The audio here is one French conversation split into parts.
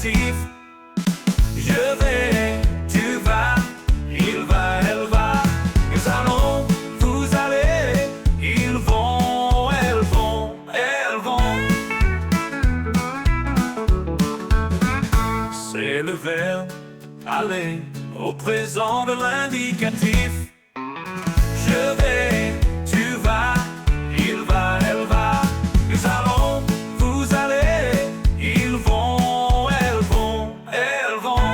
l'indicatif. Je vais, tu vas, il va, elle va. Nous allons, vous allez, ils vont, elles vont, elles vont. C'est le verbe aller au présent de l'indicatif. Je vais, tu vas, il va, elle va. Nous allons, vous allez, ils vont, elles vont, elles vont.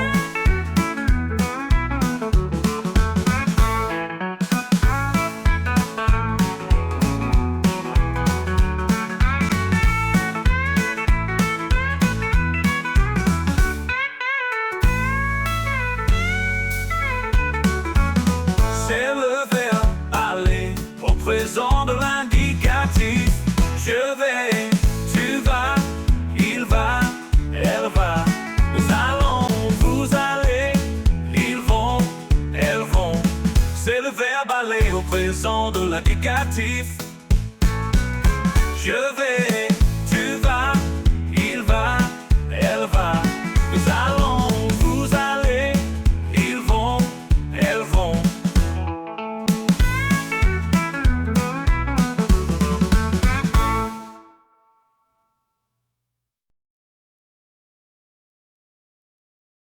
C'est le verbe aller au présent de l'indicatif. Je vais, tu vas, il va, elle va. Nous allons, vous allez, ils vont, elles vont. C'est le verbe aller au présent de l'indicatif. Je vais, tu vas, il va, elle va.